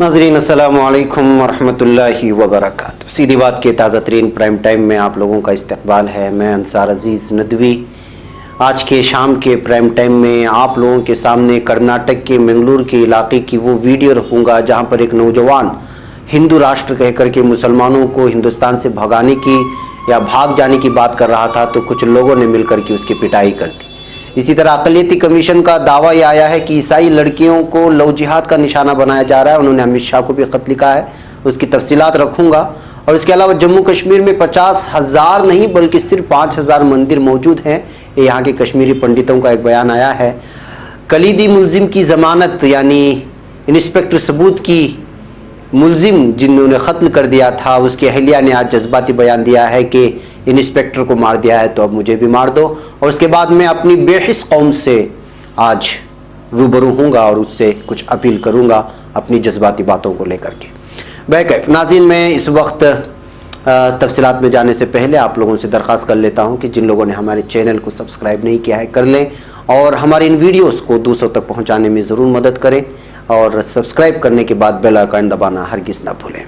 नाज़रीन अस्सलामु अलैकुम वरहमतुल्लाहि वबरकातुहू। सीधी बात के ताज़ा तरीन प्राइम टाइम में आप लोगों का इस्तकबाल है। मैं अंसार अजीज़ नदवी आज के शाम के प्राइम टाइम में आप लोगों के सामने कर्नाटक के मंगलूर के इलाके की वो वीडियो रखूँगा जहाँ पर एक नौजवान हिंदू राष्ट्र कह कर के मुसलमानों को हिंदुस्तान से भगाने की या भाग जाने की बात कर रहा था, तो कुछ लोगों ने मिलकर के उसकी पिटाई कर दी। इसी तरह अक़लियती कमीशन का दावा यह आया है कि ईसाई लड़कियों को लव जिहाद का निशाना बनाया जा रहा है। उन्होंने अमित शाह को भी ख़त लिखा है, उसकी तफसीलात रखूँगा। और इसके अलावा जम्मू कश्मीर में 50,000 नहीं बल्कि सिर्फ 5,000 मंदिर मौजूद हैं। ये यहाँ के कश्मीरी पंडितों का एक बयान आया है। कलीदी मुलजिम की ज़मानत यानी इंस्पेक्टर सबूत की मुलजिम जिन्होंने कत्ल कर दिया था, उसकी अहलिया ने आज जज्बाती बयान दिया है कि इंस्पेक्टर को मार दिया है तो अब मुझे भी मार दो। और उसके बाद मैं अपनी बेहिस कौम से आज रूबरू हूँगा और उससे कुछ अपील करूँगा अपनी जज्बाती बातों को लेकर के। बैकैफ नाज़रीन, मैं इस वक्त तफसीलात में जाने से पहले आप लोगों से दरख्वास्त कर लेता हूँ कि जिन लोगों ने हमारे चैनल को सब्सक्राइब नहीं किया है कर लें और हमारे इन वीडियोज़ को दूसरों तक पहुँचाने में ज़रूर मदद करें और सब्सक्राइब करने के बाद बेल आइकन दबाना हरगिज़ ना भूलें।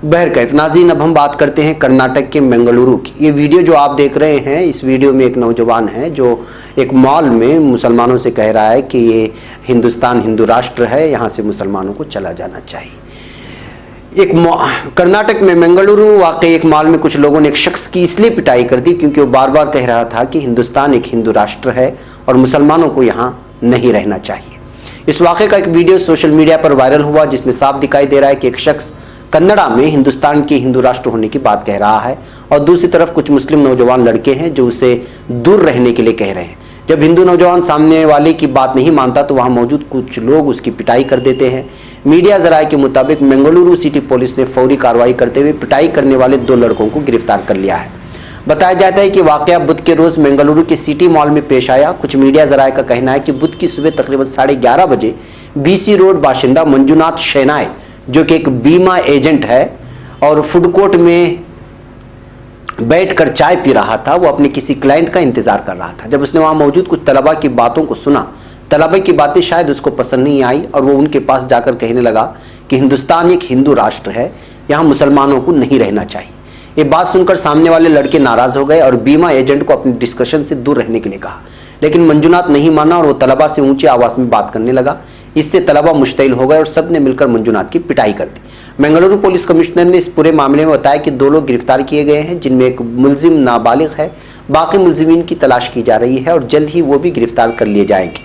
बहरकैफ नाज़रीन, अब हम बात करते हैं कर्नाटक के मंगलुरु की। ये वीडियो जो आप देख रहे हैं, इस वीडियो में एक नौजवान है जो एक मॉल में मुसलमानों से कह रहा है कि ये हिंदुस्तान हिंदू राष्ट्र है, यहाँ से मुसलमानों को चला जाना चाहिए। कर्नाटक में मंगलुरु वाकई एक मॉल में कुछ लोगों ने एक शख्स की इसलिए पिटाई कर दी क्योंकि वो बार बार कह रहा था कि हिंदुस्तान एक हिंदू राष्ट्र है और मुसलमानों को यहाँ नहीं रहना चाहिए। इस वाक़े का एक वीडियो सोशल मीडिया पर वायरल हुआ जिसमें साफ दिखाई दे रहा है कि एक शख्स कन्नड़ा में हिंदुस्तान के हिंदू राष्ट्र होने की बात कह रहा है और दूसरी तरफ कुछ मुस्लिम नौजवान लड़के हैं जो उसे दूर रहने के लिए कह रहे हैं। जब हिंदू नौजवान सामने वाले की बात नहीं मानता तो वहां मौजूद कुछ लोग उसकी पिटाई कर देते हैं। मीडिया ज़राए के मुताबिक मंगलुरु सिटी पुलिस ने फौरी कार्रवाई करते हुए पिटाई करने वाले 2 लड़कों को गिरफ्तार कर लिया है। बताया जाता है कि वाक़या बुध के रोज़ मंगलुरु के सिटी मॉल में पेश आया। कुछ मीडिया ज़राए का कहना है कि बुध की सुबह तकरीबन 11:30 बजे BC रोड बाशिंदा मंजुनाथ शेनाय जो कि एक बीमा एजेंट है और फूड कोर्ट में बैठकर चाय पी रहा था, वो अपने किसी क्लाइंट का इंतज़ार कर रहा था। जब उसने वहाँ मौजूद कुछ तलबा की बातों को सुना, तलबा की बातें शायद उसको पसंद नहीं आई और वो उनके पास जाकर कहने लगा कि हिंदुस्तान एक हिंदू राष्ट्र है, यहाँ मुसलमानों को नहीं रहना चाहिए। ये बात सुनकर सामने वाले लड़के नाराज़ हो गए और बीमा एजेंट को अपनी डिस्कशन से दूर रहने के लिए कहा, लेकिन मंजुनाथ नहीं माना और वो तलबा से ऊंची आवाज़ में बात करने लगा। इससे तलबा मुश्तइल हो गए और सब ने मिलकर मंजुनाथ की पिटाई कर दी। मंगलुरु पुलिस कमिश्नर ने इस पूरे मामले में बताया कि 2 लोग गिरफ्तार किए गए हैं जिनमें एक मुलजिम नाबालिग है। बाकी मुलजिमीन की तलाश की जा रही है और जल्द ही वो भी गिरफ्तार कर लिए जाएंगे।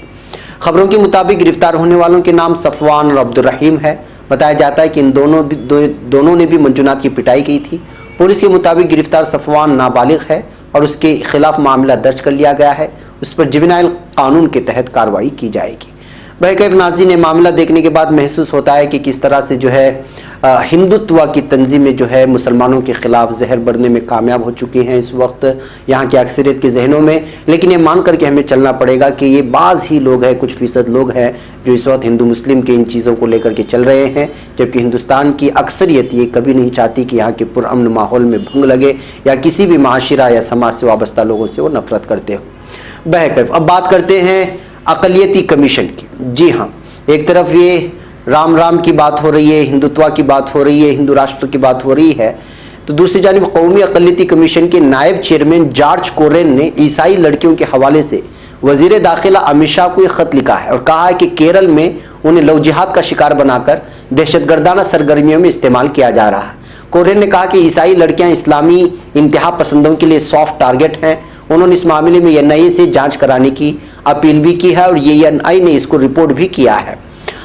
खबरों के मुताबिक गिरफ्तार होने वालों के नाम सफवान और अब्दुल रहीम है। बताया जाता है कि इन दोनों ने भी मंजुनाथ की पिटाई की थी। पुलिस के मुताबिक गिरफ्तार सफवान नाबालिग है और उसके खिलाफ मामला दर्ज कर लिया गया है। उस पर जुवेनाइल कानून के तहत कार्रवाई की जाएगी। बहरकैफ नाज़रीन, ने मामला देखने के बाद महसूस होता है कि किस तरह से जो है हिंदुत्व की तंजीमें जो है मुसलमानों के खिलाफ जहर बढ़ने में कामयाब हो चुकी हैं इस वक्त यहाँ की अक्सरियत के जहनों में। लेकिन ये मान करके हमें चलना पड़ेगा कि ये बाज़ ही लोग हैं, कुछ फ़ीसद लोग हैं जो इस वक्त हिंदू मुस्लिम के इन चीज़ों को लेकर के चल रहे हैं, जबकि हिंदुस्तान की अक्सरियत ये कभी नहीं चाहती कि यहाँ के पुरअमन माहौल में भंग लगे या किसी भी माशरा या समाज से वाबस्ता लोगों से वो नफरत करते हो। बहरकैफ अब बात करते हैं अक़लियती कमीशन की। जी हाँ, एक तरफ ये राम की बात हो रही है, हिंदुत्व की बात हो रही है, हिंदू राष्ट्र की बात हो रही है, तो दूसरी जानिब कौमी अक़लियती कमीशन के नायब चेयरमैन जॉर्ज कोरेन ने ईसाई लड़कियों के हवाले से वज़ीर दाखिला अमित शाह को एक ख़त लिखा है और कहा है कि केरल में उन्हें लव जिहाद का शिकार बनाकर दहशतगर्दाना सरगर्मियों में इस्तेमाल किया जा रहा है। कोरेन ने कहा कि ईसाई लड़कियां इस्लामी इंतहा पसंदों के लिए सॉफ्ट टारगेट हैं। उन्होंने इस मामले में NIA से जांच कराने की अपील भी की है और NIA ने इसको रिपोर्ट भी किया है।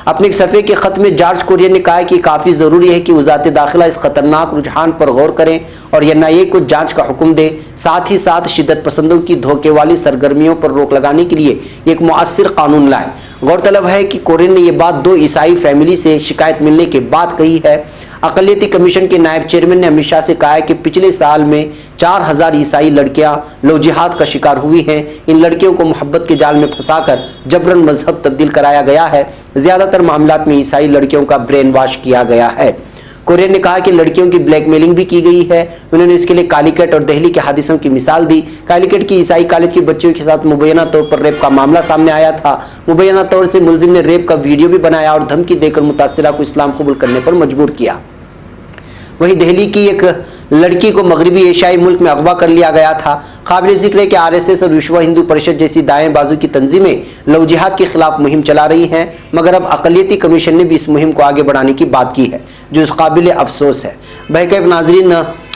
अपने एक सफ़े के ख़त में जॉर्ज कोरेन ने कहा है कि काफ़ी ज़रूरी है कि वज़ारत दाखिला इस ख़तरनाक रुझान पर गौर करें और NIA को जांच का हुक्म दे। साथ ही साथ शिद्दत पसंदों की धोखे वाली सरगर्मियों पर रोक लगाने के लिए एक मुअस्सिर कानून लाए। गौरतलब है कि कोरेन ने यह बात 2 ईसाई फैमिली से शिकायत मिलने के बाद कही है। अक़लियती कमीशन के नायब चेयरमैन ने अमित शाह से कहा है कि पिछले साल में 4,000 ईसाई लड़कियां लव जिहाद का शिकार हुई हैं। इन लड़कियों को मोहब्बत के जाल में फंसाकर जबरन मजहब तब्दील कराया गया है। ज़्यादातर मामलात में ईसाई लड़कियों का ब्रेन वॉश किया गया है। कोरियन ने कहा कि लड़कियों की ब्लैकमेलिंग भी की गई है। उन्होंने इसके लिए कालीकट और दिल्ली के हादसों की मिसाल दी। कालीकट की ईसाई कॉलेज की बच्चियों के साथ मुबैना तौर पर रेप का मामला सामने आया था। मुबैना तौर से मुलजिम ने रेप का वीडियो भी बनाया और धमकी देकर मुतासिरा को इस्लाम कबूल करने पर मजबूर किया। वहीं दिल्ली की एक लड़की को मगरबी एशियाई मुल्क में अगवा कर लिया गया था। काबिल जिक्र है कि आरएसएस और विश्व हिंदू परिषद जैसी दाएं बाजू की तंजीमें लव जिहाद के खिलाफ मुहिम चला रही हैं, मगर अब अक़लियती कमीशन ने भी इस मुहिम को आगे बढ़ाने की बात की है, जो काबिल अफसोस है। बहरकैफ नाजरीन,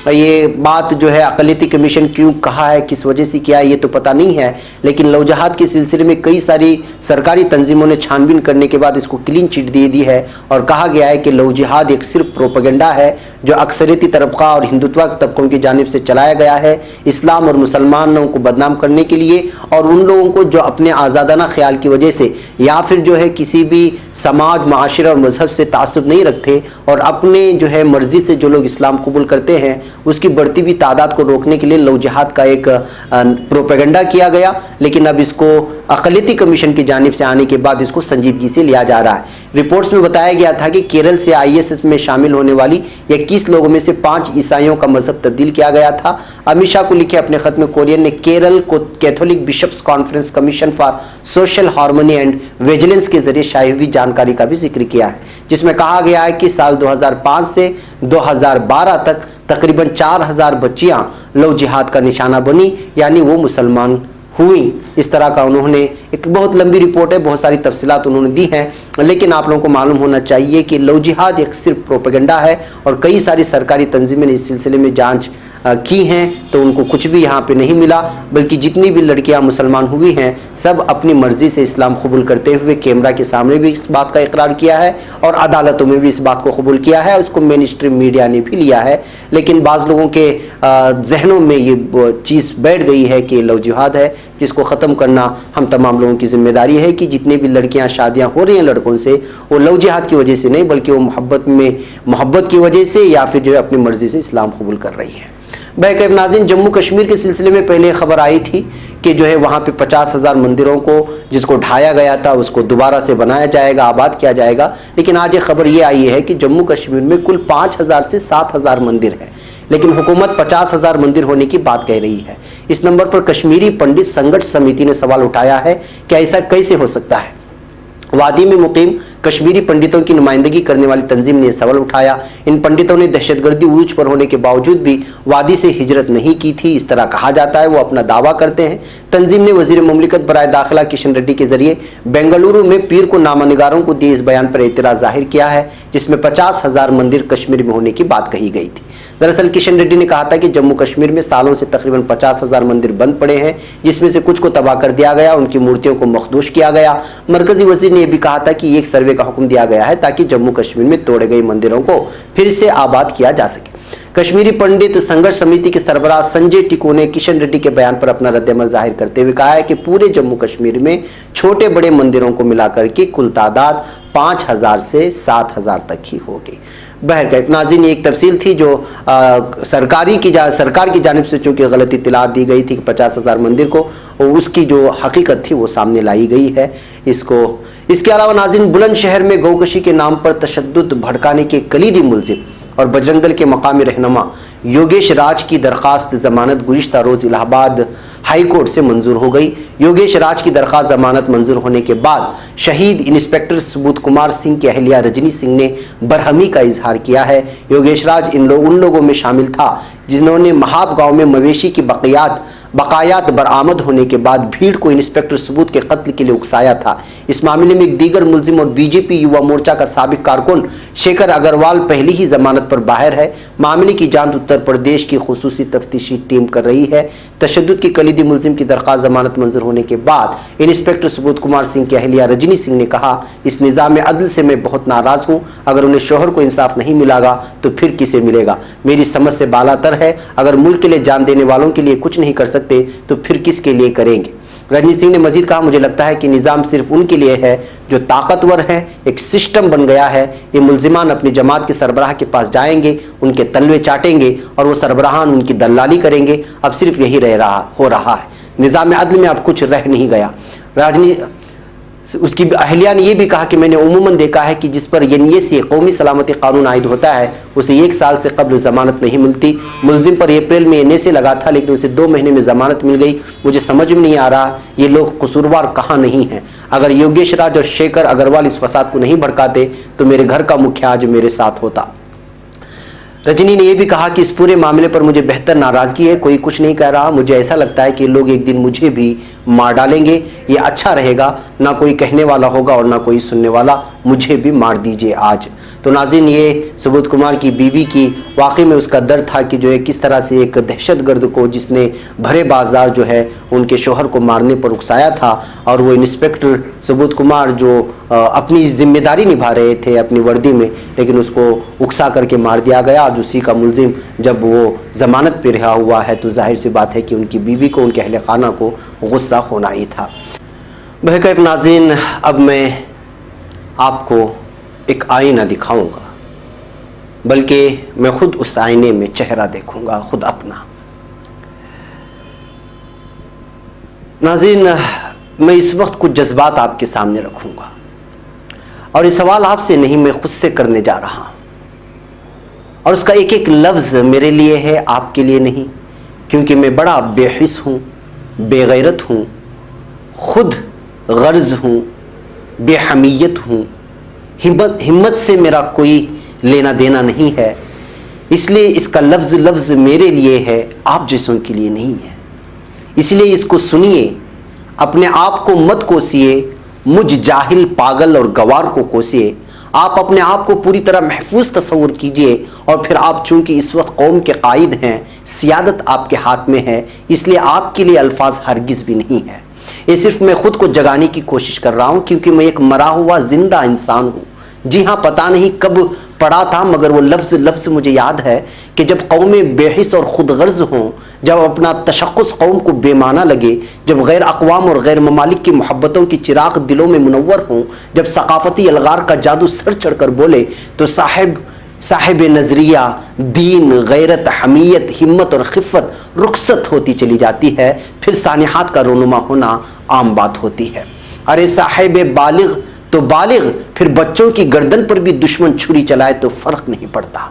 ये बात जो है अक़लियती कमीशन क्यों कहा है, किस वजह से किया है, ये तो पता नहीं है, लेकिन लव जिहाद के सिलसिले में कई सारी सरकारी तंजीमों ने छानबीन करने के बाद इसको क्लीन चिट दे दी है और कहा गया है कि लव जिहाद एक सिर्फ प्रोपेगेंडा है जो अक्सरियती तबका और हिंदुत्व तबकों की जानिब से चलाया गया है, इस्लाम और मुसलमानों को बदनाम करने के लिए, और उन लोगों को जो अपने आज़ादाना ख्याल की वजह से या फिर जो है किसी भी समाज, माशरे और मजहब से तासुब नहीं रखते और अपने जो है मर्जी से जो लोग इस्लाम कबूल करते हैं उसकी बढ़ती हुई तादाद को रोकने के लिए लव जिहाद का एक प्रोपेगेंडा किया गया। लेकिन अब इसको अक़लियती कमीशन की जानिब से आने के बाद इसको संजीदगी से लिया जा रहा है। रिपोर्ट्स में बताया गया था कि केरल से आईएसएस में शामिल होने वाली 21 लोगों में से 5 ईसाइयों का मजहब तब्दील किया गया था। अमित शाह को लिखे अपने खत में कोरियन ने केरल को Catholic bishops conference commission for social harmony and vigilance के जरिए शाये हुई जानकारी का भी जिक्र किया है, जिसमें कहा गया है कि साल 2005 से 2012 तक तकरीबन 4000 बच्चियां लव जिहाद का निशाना बनी, यानी वो मुसलमान हुई। इस तरह का उन्होंने एक बहुत लंबी रिपोर्ट है, बहुत सारी तफसीलात उन्होंने दी हैं, लेकिन आप लोगों को मालूम होना चाहिए कि लव जिहाद एक सिर्फ प्रोपेगेंडा है और कई सारी सरकारी तंजीमें ने इस सिलसिले में जांच की हैं तो उनको कुछ भी यहाँ पे नहीं मिला, बल्कि जितनी भी लड़कियाँ मुसलमान हुई हैं सब अपनी मर्जी से इस्लाम कबूल करते हुए कैमरा के सामने भी इस बात का इकरार किया है और अदालतों में भी इस बात को कबूल किया है, उसको मेन स्ट्रीम मीडिया ने भी लिया है। लेकिन बाज़ लोगों के जहनों में ये चीज़ बैठ गई है कि लव जिहाद है, जिसको ख़त्म करना हम तमाम लोगों की जिम्मेदारी है कि जितनी भी लड़कियाँ शादियाँ हो रही हैं लड़कों से, वो लव जिहाद की वजह से नहीं बल्कि वो मोहब्बत की वजह से या फिर जो है अपनी मर्जी से इस्लाम कबूल कर रही है। बहरकैफ नाज़रीन, जम्मू कश्मीर के सिलसिले में पहले खबर आई थी कि जो है वहाँ पे 50,000 मंदिरों को जिसको ढाया गया था उसको दोबारा से बनाया जाएगा, आबाद किया जाएगा। लेकिन आज एक खबर ये आई है कि जम्मू कश्मीर में कुल 5,000 से 7,000 मंदिर हैं, लेकिन हुकूमत 50,000 मंदिर होने की बात कह रही है। इस नंबर पर कश्मीरी पंडित संघर्ष समिति ने सवाल उठाया है कि ऐसा कैसे हो सकता है। वादी में मुकीम कश्मीरी पंडितों की नुमाइंदगी करने वाली तंजीम ने सवाल उठाया। इन पंडितों ने दहशतगर्दी उरूज पर होने के बावजूद भी वादी से हिजरत नहीं की थी, इस तरह कहा जाता है, वो अपना दावा करते हैं। तंजीम ने वजीर मुमलिकत बराए दाखिला किशन रेड्डी के जरिए बेंगलुरु में पीर को नामानिगारों को दिए इस बयान पर एतराज जाहिर किया है, जिसमें 50,000 मंदिर कश्मीर में होने की बात कही गई थी। दरअसल किशन रेड्डी ने कहा था कि जम्मू कश्मीर में सालों से तकरीबन 50,000 मंदिर बंद पड़े हैं, जिसमें से कुछ को तबाह कर दिया गया, उनकी मूर्तियों को मखदूश किया गया। मरकजी वजीर ने यह भी कहा था कि एक सर्वे का हुक्म दिया गया है ताकि जम्मू कश्मीर में तोड़े गए मंदिरों को फिर से आबाद किया जा सके। कश्मीरी पंडित संघर्ष समिति के सरबराह संजय टिको ने किशन रेड्डी के बयान पर अपना रद्दअमल जाहिर करते हुए कहा है कि पूरे जम्मू कश्मीर में छोटे बड़े मंदिरों को मिलाकर के कुल तादाद 5,000 से 7,000 तक ही होगी। बहरकैफ नाज़रीन, एक तफसील थी जो सरकार की जानिब से चूँकि गलत इत्तलात दी गई थी कि 50,000 मंदिर को, उसकी जो हकीकत थी वो सामने लाई गई है। इसके अलावा नाज़रीन, बुलंदशहर में गौकशी के नाम पर तशद्दुद भड़काने के कलीदी मुलजिम और बजरंग दल के मकामी रहनुमा योगेश राज की दरखास्त जमानत गुज़िश्ता रोज़ इलाहाबाद हाई कोर्ट से मंजूर हो गई। योगेश राज की दरखास्त जमानत मंजूर होने के बाद शहीद इंस्पेक्टर सुबोध कुमार सिंह की अहलिया रजनी सिंह ने बरहमी का इजहार किया है। योगेश राज उन लोगों में शामिल था जिन्होंने महाब गांव में मवेशी की बकायात बरामद होने के बाद भीड़ को इंस्पेक्टर सुबोध के कत्ल के लिए उकसाया था। इस मामले में एक दीगर मुलजिम और बीजेपी युवा मोर्चा का साबिक कारकुन शेखर अग्रवाल पहली ही जमानत पर बाहर है। मामले की जांच उत्तर प्रदेश की खुसूसी तफ्तीशी टीम कर रही है। तशद्दुद की कलीदी मुलजिम की दरखास्त जमानत मंजूर होने के बाद इंस्पेक्टर सुबोध कुमार सिंह की अहलिया रजनी सिंह ने कहा, इस निज़ाम अदल से मैं बहुत नाराज हूँ। अगर उन्हें शोहर को इंसाफ नहीं मिलेगा तो फिर किसे मिलेगा। मेरी समझ से बालातर है। अगर मुल्क के लिए जान देने वालों के लिए कुछ नहीं कर सकते तो फिर किसके लिए करेंगे। रजनी सिंह ने मजीद कहा, मुझे लगता है कि निज़ाम सिर्फ उनके लिए है जो ताकतवर है, एक सिस्टम बन गया है। ये मुलजिमान अपनी जमात के सरबराह के पास जाएंगे, उनके तलवे चाटेंगे और वो सरबराहान उनकी दलाली करेंगे। अब सिर्फ यही हो रहा है। निज़ाम अदल में अब कुछ रह नहीं गया। اس کی اہلیہ نے یہ بھی کہا کہ میں نے عموماً دیکھا ہے کہ جس پر NSA قومی سلامتی قانون عائد ہوتا ہے اسے 1 سال سے قبل ضمانت نہیں ملتی. ملزم پر اپریل میں NSA لگا تھا لیکن اسے 2 مہینے میں ضمانت مل گئی. مجھے سمجھ میں نہیں آ رہا یہ لوگ قصوروار کہاں نہیں ہیں. اگر یوگیش راج اور شیکھر اگروال اس فساد کو نہیں بھڑکاتے تو میرے گھر کا مکھیا آج میرے ساتھ ہوتا. رجنی نے یہ بھی کہا کہ اس پورے معاملے پر مجھے بہتر ناراضگی ہے. کوئی کچھ نہیں کہہ رہا. مجھے ایسا لگتا ہے کہ لوگ ایک دن مجھے بھی مار ڈالیں گے. یہ اچھا رہے گا. نہ کوئی کہنے والا ہوگا اور نہ کوئی سننے والا. مجھے بھی مار دیجئے آج. تو ناظرین یہ سبودھ کمار کی بیوی کی واقعی میں اس کا درد تھا کہ جو ہے کس طرح سے ایک دہشت گرد کو جس نے بھرے بازار جو ہے ان کے شوہر کو مارنے پر اکسایا تھا اور وہ انسپیکٹر سبودھ کمار جو اپنی ذمہ داری نبھا رہے تھے اپنی وردی میں لیکن اس کو اکسا کر کے مار دیا گیا. اور اسی کا ملزم جب وہ ضمانت پہ رہا ہوا ہے تو ظاہر سی بات ہے کہ ان کی بیوی کو ان کے اہل خانہ کو غصہ ہونا ہی تھا. بہرکیف ناظرین اب میں آپ کو ایک آئینہ دکھاؤں گا بلکہ میں خود اس آئینے میں چہرہ دیکھوں گا خود اپنا. ناظرین میں اس وقت کچھ جذبات آپ کے سامنے رکھوں گا اور یہ سوال آپ سے نہیں میں خود سے کرنے جا رہا ہوں اور اس کا ایک ایک لفظ میرے لیے ہے آپ کے لیے نہیں کیونکہ میں بڑا بے حس ہوں بے غیرت ہوں خود غرض ہوں بے حمیت ہوں. ہمت سے میرا کوئی لینا دینا نہیں ہے اس لیے اس کا لفظ میرے لیے ہے آپ جیسوں کے لیے نہیں ہے. اس لیے اس کو سنیے اپنے آپ کو مت کوسیے مجھ جاہل پاگل اور گوار کو کوسیے. آپ اپنے آپ کو پوری طرح محفوظ تصور کیجئے اور پھر آپ چونکہ اس وقت قوم کے قائد ہیں سیادت آپ کے ہاتھ میں ہے اس لیے آپ کے لیے الفاظ ہرگز بھی نہیں ہے. یہ صرف میں خود کو جگانے کی کوشش کر رہا ہوں کیونکہ میں ایک مرا ہوا زندہ انسان ہوں. جی ہاں پتہ نہیں کب پڑھا تھا مگر وہ لفظ مجھے یاد ہے کہ جب قومیں بے حس اور خود غرض ہوں جب اپنا تشخص قوم کو بے معنی لگے جب غیر اقوام اور غیر ممالک کی محبتوں کی چراغ دلوں میں منور ہوں جب ثقافتی الغار کا جادو سر چڑھ کر بولے تو صاحب نظریہ دین غیرت حمیت ہمت اور خفت رخصت ہوتی چلی جاتی ہے. پھر سانحات کا رونما ہونا عام بات ہوتی ہے. ارے صاحب بالغ تو بالغ پھر بچوں کی گردن پر بھی دشمن چھری چلائے تو فرق نہیں پڑتا.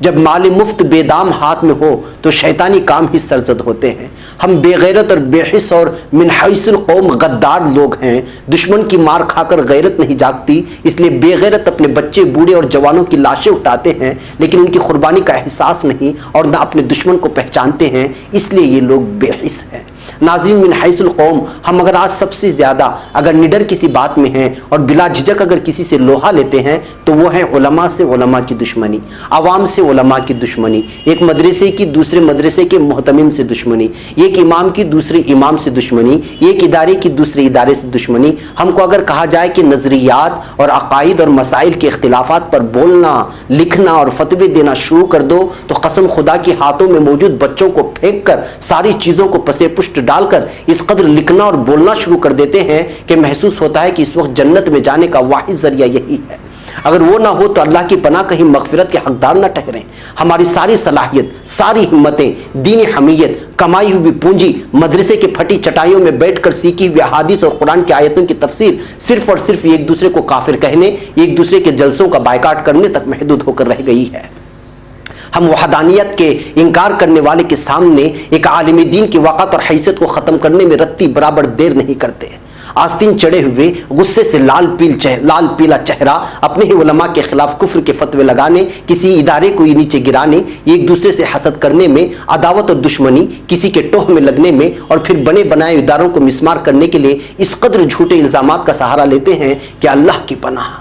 جب مال مفت بے دام ہاتھ میں ہو تو شیطانی کام ہی سرزد ہوتے ہیں. ہم بے غیرت اور بے حس اور من حیث القوم غدار لوگ ہیں. دشمن کی مار کھا کر غیرت نہیں جاگتی اس لیے بے غیرت اپنے بچے بوڑھے اور جوانوں کی لاشیں اٹھاتے ہیں لیکن ان کی قربانی کا احساس نہیں اور نہ اپنے دشمن کو پہچانتے ہیں اس لیے یہ لوگ بے حس ہیں. ناظرین من حیث القوم ہم اگر آج سب سے زیادہ اگر نڈر کسی بات میں ہیں اور بلا جھجک اگر کسی سے لوہا لیتے ہیں تو وہ ہے علماء سے علماء کی دشمنی عوام سے علماء کی دشمنی ایک مدرسے کی دوسرے مدرسے کے محتمم سے دشمنی ایک امام کی دوسرے امام سے دشمنی ایک ادارے کی دوسرے ادارے سے دشمنی. ہم کو اگر کہا جائے کہ نظریات اور عقائد اور مسائل کے اختلافات پر بولنا لکھنا اور فتوے دینا شروع کر دو تو قسم خدا کی ہاتھوں میں موجود بچوں کو پھینک کر ساری چیزوں کو پسے پشت ڈال کر اس قدر لکھنا اور بولنا شروع کر دیتے ہیں کہ محسوس ہوتا ہے کہ اس وقت جنت میں جانے کا واحد ذریعہ یہی ہے. اگر وہ نہ ہو تو اللہ کی پناہ کہیں مغفرت کے حقدار نہ ٹھہریں. ہماری ساری صلاحیت ساری ہمتیں دینی حمیت کمائی ہوئی پونجی مدرسے کے پھٹی چٹائیوں میں بیٹھ کر سیکھی ہوئی احادیث اور قرآن کی آیتوں کی تفسیر صرف اور صرف ایک دوسرے کو کافر کہنے ایک دوسرے کے جلسوں کا بائیکاٹ کرنے تک محدود ہو کر رہ گئی ہے. ہم وحدانیت کے انکار کرنے والے کے سامنے ایک عالم دین کی وقت اور حیثیت کو ختم کرنے میں رتی برابر دیر نہیں کرتے. آستین چڑھے ہوئے غصے سے لال پیلا چہرہ اپنے ہی علماء کے خلاف کفر کے فتوے لگانے کسی ادارے کو نیچے گرانے ایک دوسرے سے حسد کرنے میں عداوت اور دشمنی کسی کے ٹوہ میں لگنے میں اور پھر بنے بنائے اداروں کو مسمار کرنے کے لیے اس قدر جھوٹے الزامات کا سہارا لیتے ہیں کہ اللہ کی پناہ.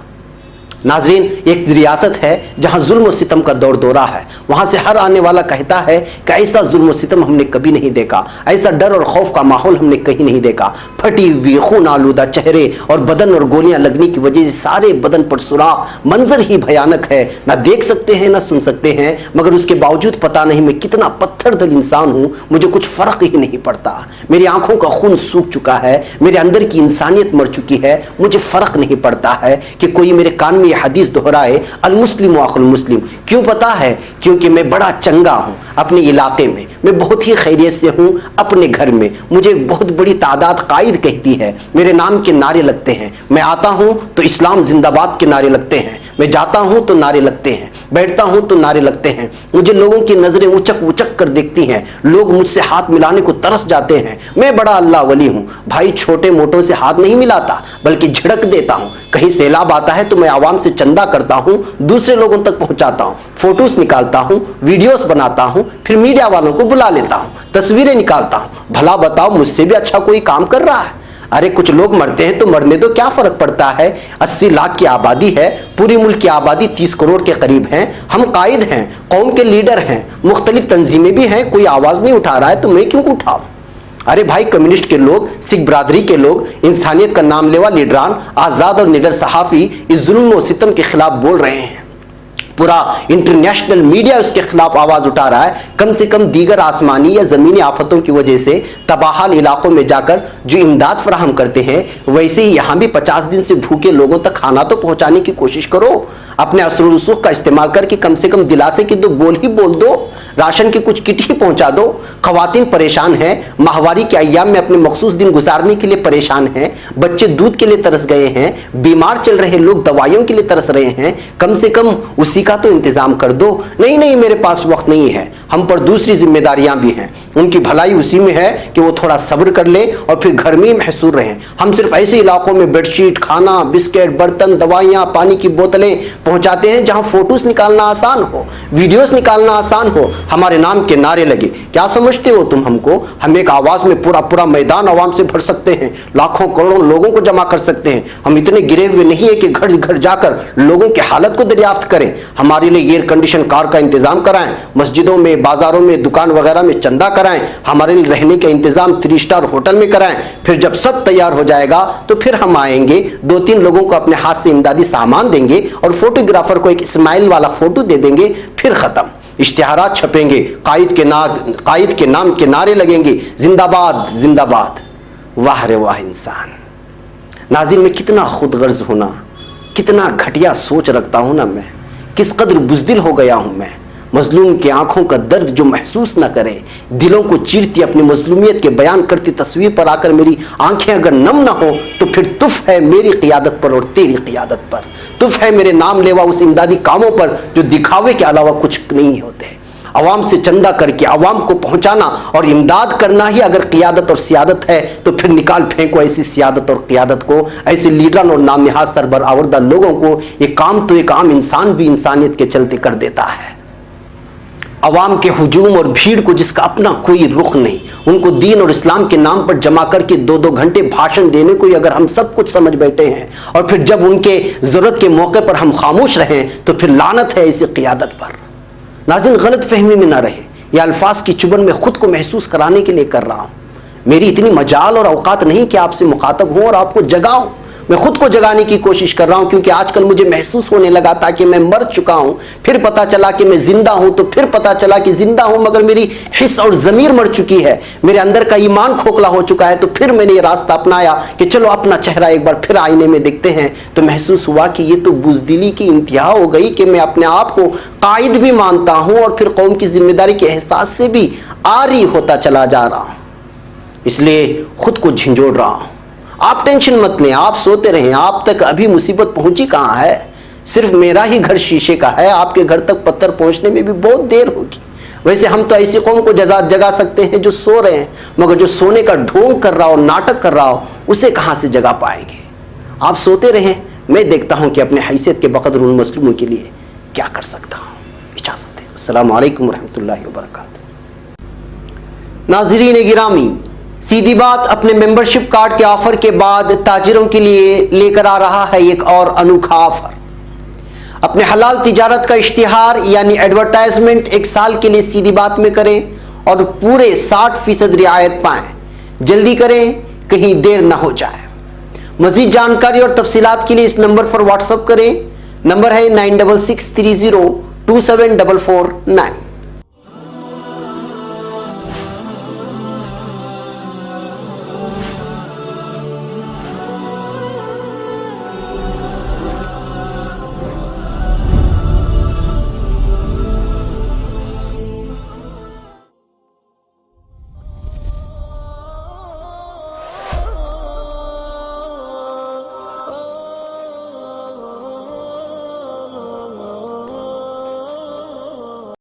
ناظرین ایک ریاست ہے جہاں ظلم و ستم کا دور دورہ ہے. وہاں سے ہر آنے والا کہتا ہے کہ ایسا ظلم و ستم ہم نے کبھی نہیں دیکھا ایسا ڈر اور خوف کا ماحول ہم نے کہیں نہیں دیکھا. پھٹی ہوئی خون آلودہ چہرے اور بدن اور گولیاں لگنے کی وجہ سے سارے بدن پر سوراخ منظر ہی بھیانک ہے. نہ دیکھ سکتے ہیں نہ سن سکتے ہیں مگر اس کے باوجود پتہ نہیں میں کتنا پتھر دل انسان ہوں مجھے کچھ فرق ہی نہیں پڑتا. میری آنکھوں کا خون سوکھ چکا ہے میرے اندر کی انسانیت مر چکی ہے مجھے فرق نہیں پڑتا ہے کہ کوئی میرے کان میں یہ حدیث دہرائے المسلم و اخو المسلم. کیوں پتا ہے क्योंकि मैं बड़ा चंगा हूँ अपने इलाके में, मैं बहुत ही खैरियत से हूँ अपने घर में। मुझे एक बहुत बड़ी तादाद कायद कहती है, मेरे नाम के नारे लगते हैं। मैं आता हूँ तो इस्लाम जिंदाबाद के नारे लगते हैं, मैं जाता हूँ तो नारे लगते हैं, बैठता हूँ तो नारे लगते हैं। मुझे लोगों की नजरें उचक उचक कर देखती हैं, लोग मुझसे हाथ मिलाने को तरस जाते हैं। मैं बड़ा अल्लाह वली हूँ भाई, छोटे मोटों से हाथ नहीं मिलाता बल्कि झड़क देता हूँ। कहीं सैलाब आता है तो मैं आवाम से चंदा करता हूँ, दूसरे लोगों तक पहुंचाता हूँ, फोटोज निकालता हूँ, वीडियोस बनाता हूँ, फिर मीडिया वालों को बुला लेता हूँ, तस्वीरें निकालता हूँ। भला बताओ मुझसे भी अच्छा कोई काम कर रहा है? अरे कुछ लोग मरते हैं तो मरने दो, क्या फर्क पड़ता है। 80 लाख की आबादी है, पूरी मुल्क की आबादी 30 करोड़ के करीब है। हम कायद हैं, कौम के लीडर हैं, मुख्तलिफ तंजीमें भी हैं, कोई आवाज नहीं उठा रहा है तो मैं क्यों उठाऊं? अरे भाई कम्युनिस्ट के लोग, सिख बरादरी के लोग, इंसानियत का नाम लेवा लीडरान, आजाद और निडर सहाफी इस जुल्म और सितम के खिलाफ बोल रहे हैं। पूरा इंटरनेशनल मीडिया उसके खिलाफ आवाज उठा रहा है। कम से कम दीगर आसमानी या जमीनी आफतों की वजह से तबाहाल इलाकों में जाकर जो इमदाद फराहम करते हैं, वैसे ही यहाँ भी 50 दिन से भूखे लोगों तक खाना तो पहुंचाने की कोशिश करो। अपने असर रसूख का इस्तेमाल करके कम से कम दिलासे की दो बोल ही बोल दो, राशन की कुछ किट ही पहुंचा दो। खवातीन परेशान हैं, माहवारी के अय्याम में अपने मखसूस दिन गुजारने के लिए परेशान हैं, बच्चे दूध के लिए तरस गए हैं, बीमार चल रहे लोग दवाइयों के लिए तरस रहे हैं। कम से कम उसी का तो इंतजाम कर दो। नहीं मेरे पास वक्त नहीं है, हम पर दूसरी जिम्मेदारियां भी हैं। उनकी भलाई उसी में है कि वो थोड़ा सब्र कर ले और फिर घर में ही महसूर रहें। हम सिर्फ ऐसे इलाकों में बेडशीट, खाना, बिस्किट, बर्तन, दवाइयां, पानी की बोतलें पहुंचाते हैं जहां फोटोज निकालना आसान हो, वीडियोस निकालना आसान हो, हमारे नाम के नारे लगे। क्या समझते हो तुम हमको? हम एक आवाज में पूरा मैदान आवाम से भर सकते हैं, लाखों करोड़ों लोगों को जमा कर सकते हैं। हम इतने गिरे हुए नहीं है कि घर घर जाकर लोगों की हालत को दरियाफ्त करें। हमारे लिए एयर कंडीशन कार का इंतजाम कराएं, मस्जिदों में, बाजारों में, दुकान वगैरह में चंदा कराएं, हमारे लिए रहने का इंतजाम 3 स्टार होटल में कराएं। फिर जब सब तैयार हो जाएगा तो फिर हम आएंगे, 2-3 लोगों को अपने हाथ से इमदादी सामान देंगे और फोटोग्राफर को एक इस्माइल वाला फोटो दे देंगे, फिर खत्म। इश्तिहारात छपेंगे, कायद के नाम के नारे लगेंगे, जिंदाबाद जिंदाबाद। वाह रे वाह इंसान। नाज़रीन, मैं कितना खुदगर्ज हूं ना, कितना घटिया सोच रखता हूं ना मैं, किस कदर बुज़दिल हो गया हूं मैं। मजलूम की आंखों का दर्द जो महसूस न करे, दिलों को चीरती अपनी मजलूमियत के बयान करती तस्वीर पर आकर मेरी आंखें अगर नम ना हो तो फिर तुफ है मेरी क़ियादत पर और तेरी क़ियादत पर। तुफ है मेरे नाम लेवा उस इमदादी कामों पर जो दिखावे के अलावा कुछ नहीं होते। अवाम से चंदा करके अवाम को पहुंचाना और इमदाद करना ही अगर क़ियादत और सियादत है तो फिर निकाल फेंको ऐसी सियादत और क़ियादत को, ऐसे लीडरान और नाम निहाज सरबर आवरदा लोगों को। ये काम तो एक आम इंसान भी इंसानियत के चलते कर देता है। अवाम के हुजूम और भीड़ को जिसका अपना कोई रुख नहीं, उनको दीन और इस्लाम के नाम पर जमा करके 2-2 घंटे भाषण देने को ही अगर हम सब कुछ समझ बैठे हैं और फिर जब उनके जरूरत के मौके पर हम खामोश रहें तो फिर लानत है इसी क़ियादत पर। नाज़रीन, गलत फहमी में ना रहे, यह अल्फाज की चुभन में खुद को महसूस कराने के लिए कर रहा हूँ। मेरी इतनी मजाल और औकात नहीं कि आपसे मुखातब हूँ और आपको जगाऊँ। मैं खुद को जगाने की कोशिश कर रहा हूं क्योंकि आजकल मुझे महसूस होने लगा था कि मैं मर चुका हूं, फिर पता चला कि मैं जिंदा हूं, तो फिर पता चला कि जिंदा हूं मगर मेरी हिस्स और जमीर मर चुकी है, मेरे अंदर का ईमान खोखला हो चुका है। तो फिर मैंने ये रास्ता अपनाया कि चलो अपना चेहरा एक बार फिर आईने में देखते हैं। तो महसूस हुआ कि ये तो बुज़दिली की इंतहा हो गई कि मैं अपने आप को कायद भी मानता हूं और फिर कौम की जिम्मेदारी के एहसास से भी आरी होता चला जा रहा हूं। इसलिए खुद को झिंझोड़ रहा हूं। आप टेंशन मत लें, आप सोते रहें, आप तक अभी मुसीबत पहुंची कहां है। सिर्फ मेरा ही घर शीशे का है, आपके घर तक पत्थर पहुंचने में भी बहुत देर होगी। वैसे हम तो ऐसी कौम को जगा सकते हैं जो सो रहे हैं, मगर जो सोने का ढोंग कर रहा हो, नाटक कर रहा हो, उसे कहां से जगा पाएंगे। आप सोते रहें, मैं देखता हूं कि अपने हैसियत के बकदर उन मसलूमों के लिए क्या कर सकता हूं। इजाजत है। अस्सलामु अलैकुम रहमतुल्लाहि व बरकातहू। नाज़रीन गिरामी, सीधी बात अपने मेंबरशिप कार्ड के ऑफर के बाद ताजिरों के लिए लेकर आ रहा है एक और अनोखा ऑफर। अपने हलाल तिजारत का इश्तिहार यानी एडवर्टाइजमेंट 1 साल के लिए सीधी बात में करें और पूरे 60% रियायत पाएं। जल्दी करें, कहीं देर ना हो जाए। मजीद जानकारी और तफसीलात के लिए इस नंबर पर व्हाट्सएप करें। नंबर है 9663027449।